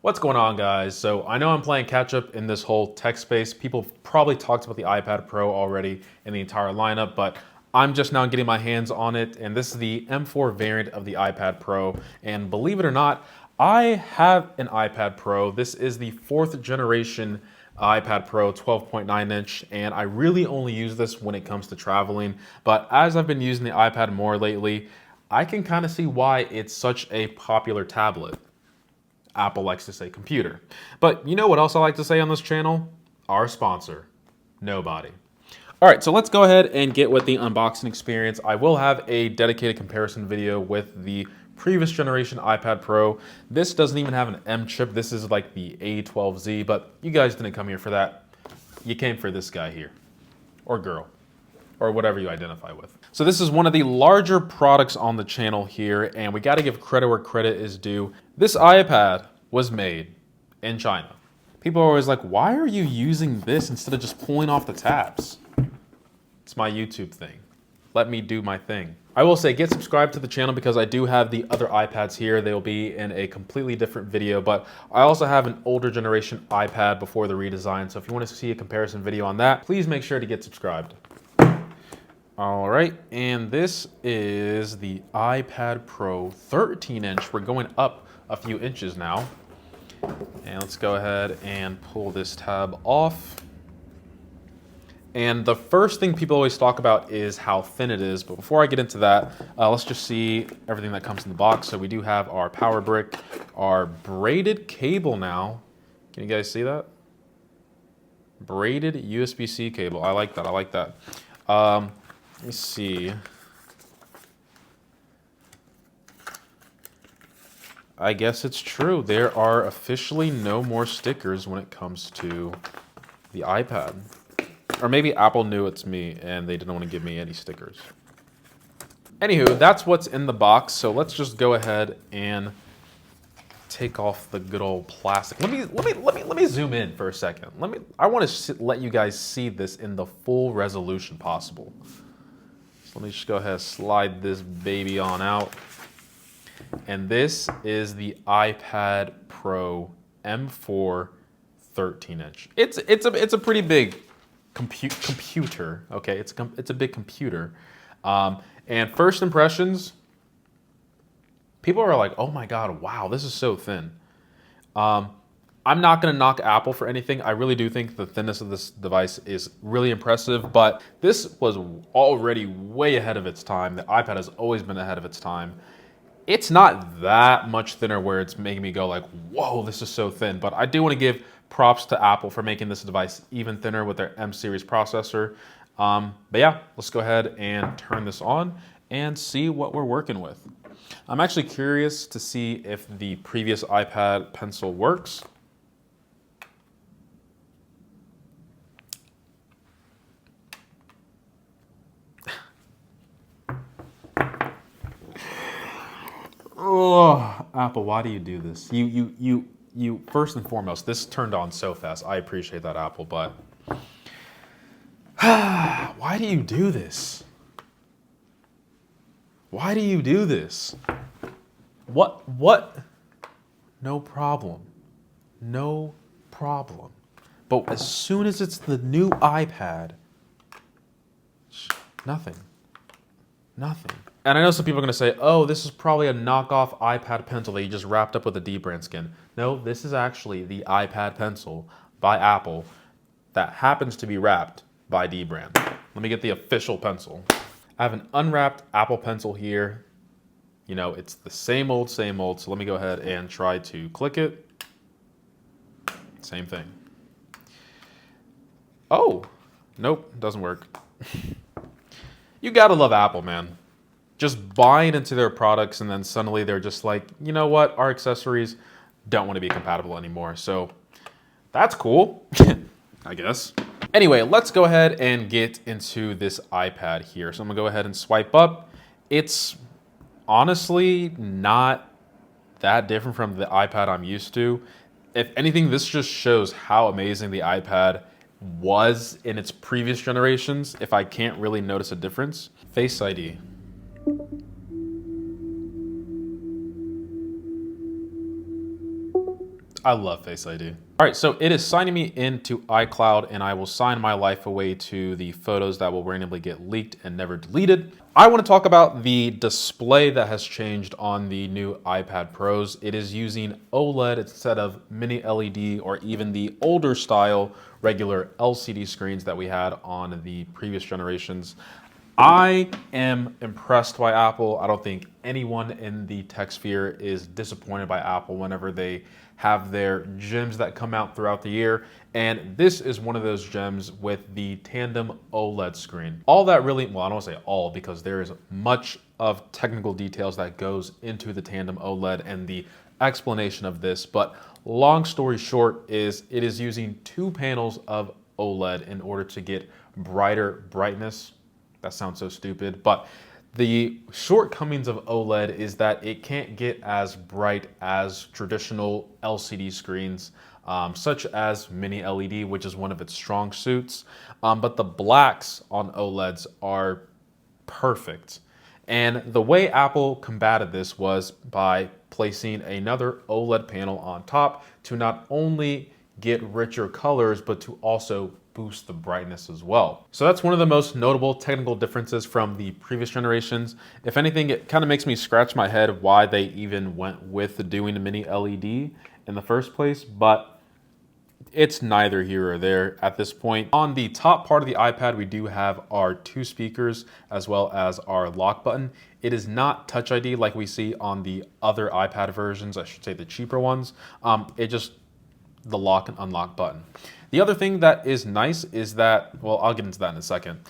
What's going on, guys? So I know I'm playing catch up in this whole tech space. People have probably talked about the iPad Pro already in the entire lineup, but I'm just now getting my hands on it, and this is the M4 variant of the iPad Pro. And believe it or not, I have an iPad Pro. This is the 4th generation iPad Pro 12.9 inch, and I really only use this when it comes to traveling. But as I've been using the iPad more lately, I can kind of see why it's such a popular tablet. Apple likes to say computer. But you know what else I like to say on this channel? Our sponsor, nobody. All right, so let's go ahead and get with the unboxing experience. I will have a dedicated comparison video with the previous generation iPad Pro. This doesn't even have an M chip. This is like the A12Z, but you guys didn't come here for that. You came for this guy here, or girl, or whatever you identify with. So this is one of the larger products on the channel here, and we gotta give credit where credit is due. This iPad was made in China. People are always like, why are you using this instead of just pulling off the tabs? It's my YouTube thing. Let me do my thing. I will say, get subscribed to the channel because I do have the other iPads here. They will be in a completely different video, but I also have an older generation iPad before the redesign. So if you want to see a comparison video on that, please make sure to get subscribed. All right, and this is the iPad Pro 13 inch. We're going up a few inches now. And let's go ahead and pull this tab off. And the first thing people always talk about is how thin it is. But before I get into that, let's just see everything that comes in the box. So we do have our power brick, our braided cable now. Can you guys see that? Braided USB-C cable. I like that. I like that. Let me see. I guess it's true. There are officially no more stickers when it comes to the iPad. Or maybe Apple knew it's me and they didn't want to give me any stickers. Anywho, that's what's in the box. So let's just go ahead and take off the good old plastic. Let me zoom in for a second. I want to let you guys see this in the full resolution possible. So let me just go ahead and slide this baby on out. And this is the iPad Pro M4 13 inch. It's a pretty big computer. Okay, it's a big computer. And first impressions, people are like, "Oh my God, wow, this is so thin." I'm not going to knock Apple for anything. I really do think the thinness of this device is really impressive, but this was already way ahead of its time. The iPad has always been ahead of its time. It's not that much thinner where it's making me go like, whoa, this is so thin. But I do want to give props to Apple for making this device even thinner with their M series processor. But yeah, let's go ahead and turn this on and see what we're working with. I'm actually curious to see if the previous iPad Pencil works. Oh, Apple, why do you do this? You first and foremost, this turned on so fast. I appreciate that, Apple, but why do you do this? Why do you do this? What? No problem. No problem. But as soon as it's the new iPad, nothing. Nothing. And I know some people are going to say, oh, this is probably a knockoff iPad Pencil that you just wrapped up with a dbrand skin. No, this is actually the iPad Pencil by Apple that happens to be wrapped by dbrand. Let me get the official pencil. I have an unwrapped Apple Pencil here. You know, it's the same old, so let me go ahead and try to click it. Same thing. Oh, nope, doesn't work. You gotta love Apple, man. Just buying into their products and then suddenly they're just like, you know what, our accessories don't want to be compatible anymore. So that's cool, I guess. Anyway, let's go ahead and get into this iPad here. So I'm gonna go ahead and swipe up. It's honestly not that different from the iPad I'm used to. If anything, this just shows how amazing the iPad was in its previous generations, if I can't really notice a difference. Face ID. I love Face ID. All right, so it is signing me into iCloud, and I will sign my life away to the photos that will randomly get leaked and never deleted. I want to talk about the display that has changed on the new iPad Pros. It is using OLED instead of mini LED or even the older style regular LCD screens that we had on the previous generations. I am impressed by Apple. I don't think anyone in the tech sphere is disappointed by Apple whenever they have their gems that come out throughout the year. And this is one of those gems with the tandem OLED screen. All that really, well, I don't want to say all because there is much of technical details that goes into the tandem OLED and the explanation of this. But long story short is it is using two panels of OLED in order to get brighter brightness. That sounds so stupid, but the shortcomings of OLED is that it can't get as bright as traditional LCD screens, such as mini LED, which is one of its strong suits. But the blacks on OLEDs are perfect. And the way Apple combated this was by placing another OLED panel on top to not only get richer colors, but to also boost the brightness as well. So that's one of the most notable technical differences from the previous generations. If anything, it kind of makes me scratch my head why they even went with doing a mini LED in the first place, but it's neither here or there at this point. On the top part of the iPad, we do have our two speakers as well as our lock button. It is not Touch ID like we see on the other iPad versions, I should say the cheaper ones. It just the lock and unlock button. The other thing that is nice is that, well, I'll get into that in a second.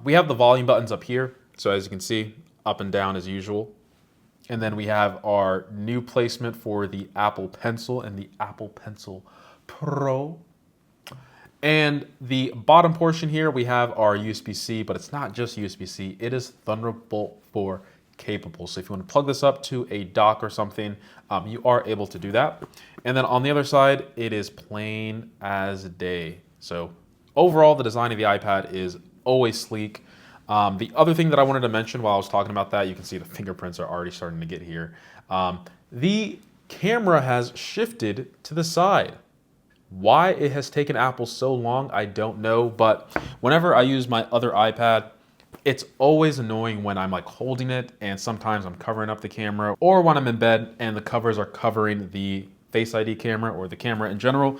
We have the volume buttons up here. So as you can see, up and down as usual. And then we have our new placement for the Apple Pencil and the Apple Pencil Pro. And the bottom portion here, we have our USB-C, but it's not just USB-C, it is Thunderbolt 4 capable. So if you want to plug this up to a dock or something, you are able to do that. And then on the other side, it is plain as day. So overall, the design of the iPad is always sleek. The other thing that I wanted to mention while I was talking about that, you can see the fingerprints are already starting to get here. The camera has shifted to the side. Why it has taken Apple so long, I don't know. But whenever I use my other iPad, it's always annoying when I'm like holding it and sometimes I'm covering up the camera, or when I'm in bed and the covers are covering the Face ID camera or the camera in general.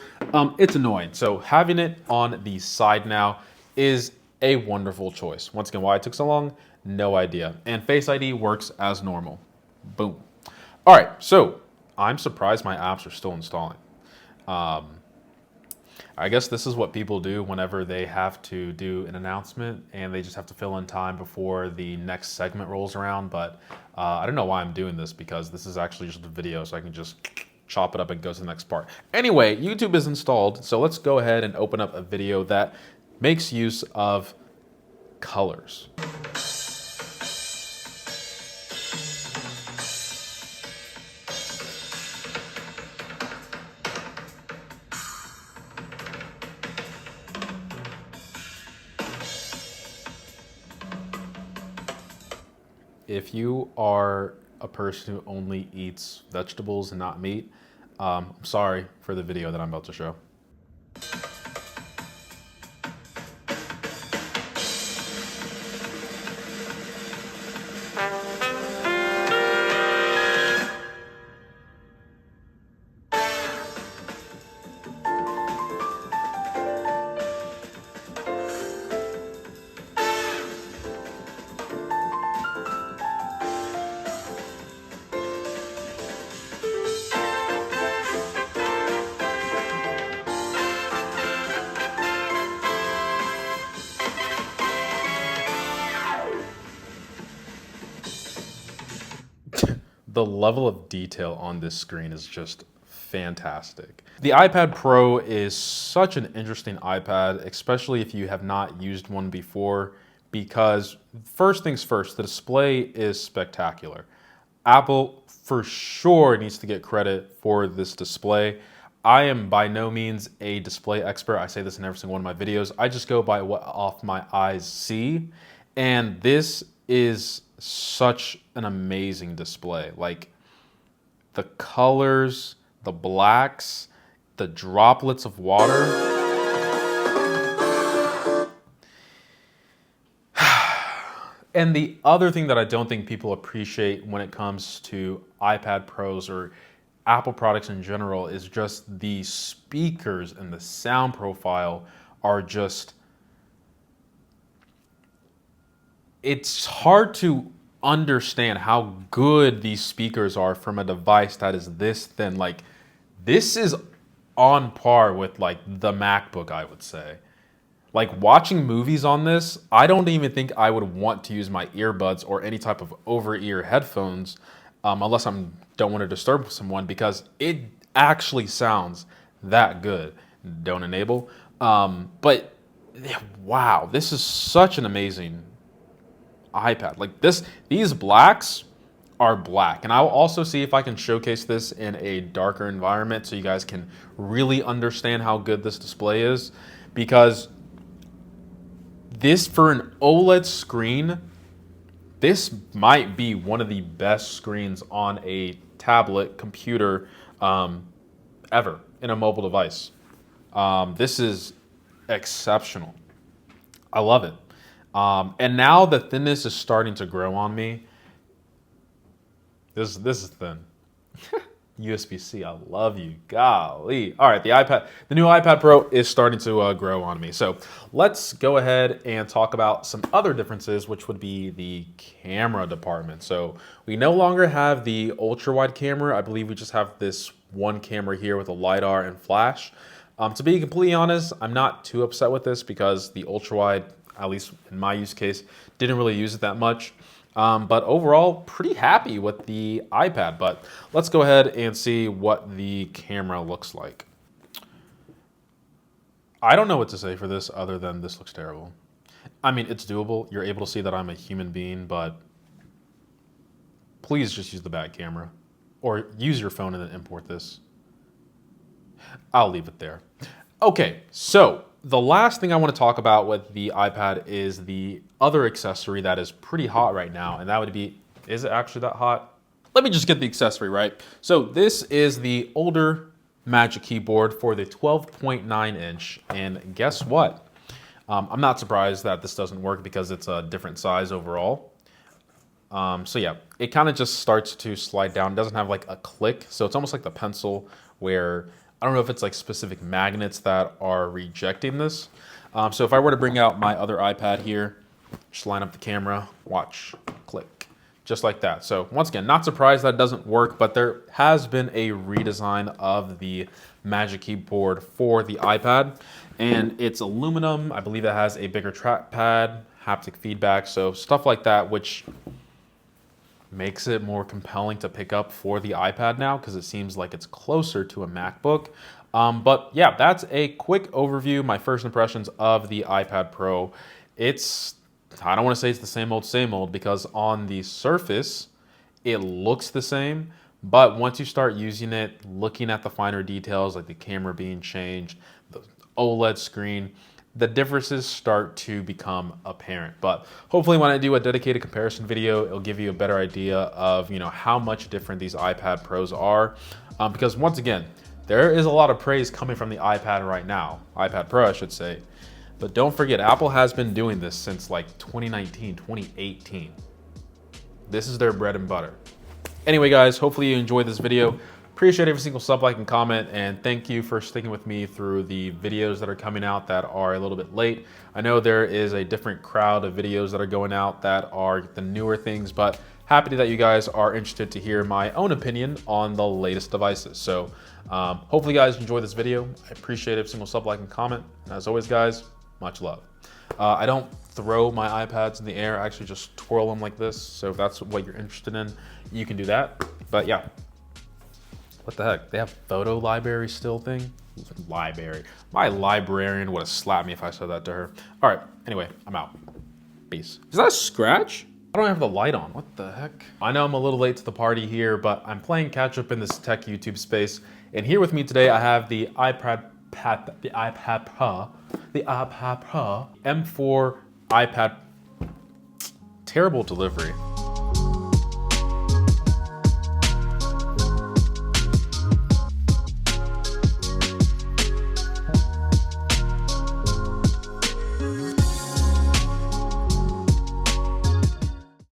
It's annoying. So having it on the side now is a wonderful choice. Once again, why it took so long, no idea. And Face ID works as normal. Boom. All right, so I'm surprised my apps are still installing. I guess this is what people do whenever they have to do an announcement and they just have to fill in time before the next segment rolls around. But I don't know why I'm doing this because this is actually just a video, so I can just chop it up and go to the next part. Anyway, YouTube is installed, so let's go ahead and open up a video that makes use of colors. If you are a person who only eats vegetables and not meat, I'm sorry for the video that I'm about to show. The level of detail on this screen is just fantastic. The iPad Pro is such an interesting iPad, especially if you have not used one before, because first things first, the display is spectacular. Apple for sure needs to get credit for this display. I am by no means a display expert. I say this in every single one of my videos. I just go by what off my eyes see, and this is such an amazing display. Like the colors, the the blacks, the droplets of water. And the other thing that I don't think people appreciate when it comes to iPad Pros or Apple products in general is just the speakers and the sound profile are just, it's hard to understand how good these speakers are from a device that is this thin. Like, this is on par with like the MacBook, I would say. Like, watching movies on this, I don't even think I would want to use my earbuds or any type of over-ear headphones unless I don't want to disturb someone, because it actually sounds that good. Don't enable. But wow, this is such an amazing iPad. Like these blacks are black. And I'll also see if I can showcase this in a darker environment so you guys can really understand how good this display is, because this, for an OLED screen, this might be one of the best screens on a tablet computer ever in a mobile device. This is exceptional. I love it. And now the thinness is starting to grow on me. This is thin. USB-C, I love you, golly. All right, the new iPad Pro is starting to grow on me. So let's go ahead and talk about some other differences, which would be the camera department. So we no longer have the ultra wide camera. I believe we just have this one camera here with a LiDAR and flash. To be completely honest, I'm not too upset with this because the ultra wide, at least in my use case, didn't really use it that much. But overall, pretty happy with the iPad. But let's go ahead and see what the camera looks like. I don't know what to say for this other than this looks terrible. I mean, it's doable. You're able to see that I'm a human being, but please just use the back camera or use your phone and then import this. I'll leave it there. Okay, so the last thing I want to talk about with the iPad is the other accessory that is pretty hot right now, and that would be, is it actually that hot? Let me just get the accessory right. So this is the older Magic Keyboard for the 12.9 inch, and guess what? I'm not surprised that this doesn't work because it's a different size overall. So yeah, it kind of just starts to slide down. It doesn't have like a click, so it's almost like the pencil where, I don't know if it's like specific magnets that are rejecting this. So if I were to bring out my other iPad here, just line up the camera, watch, click, just like that. So once again, not surprised that doesn't work, but there has been a redesign of the Magic Keyboard for the iPad, and it's aluminum. I believe it has a bigger trackpad, haptic feedback, so stuff like that, which makes it more compelling to pick up for the iPad now because it seems like it's closer to a MacBook. But yeah, that's a quick overview, my first impressions of the iPad Pro. I don't want to say it's the same old, because on the surface, it looks the same. But once you start using it, looking at the finer details, like the camera being changed, the OLED screen, the differences start to become apparent. But hopefully when I do a dedicated comparison video, it'll give you a better idea of, how much different these iPad Pros are. Because once again, there is a lot of praise coming from the iPad right now, iPad Pro, I should say. But don't forget, Apple has been doing this since like 2019, 2018. This is their bread and butter. Anyway, guys, hopefully you enjoyed this video. Appreciate every single sub, like, and comment, and thank you for sticking with me through the videos that are coming out that are a little bit late. I know there is a different crowd of videos that are going out that are the newer things, but happy that you guys are interested to hear my own opinion on the latest devices. So hopefully you guys enjoy this video. I appreciate every single sub, like, and comment. And as always, guys, much love. I don't throw my iPads in the air. I actually just twirl them like this. So if that's what you're interested in, you can do that. But yeah. What the heck? They have photo library still thing? Library. My librarian would have slapped me if I said that to her. All right. Anyway, I'm out. Peace. Is that a scratch? I don't have the light on. What the heck? I know I'm a little late to the party here, but I'm playing catch up in this tech YouTube space. And here with me today, I have the iPad Pro M4 iPad. Terrible delivery.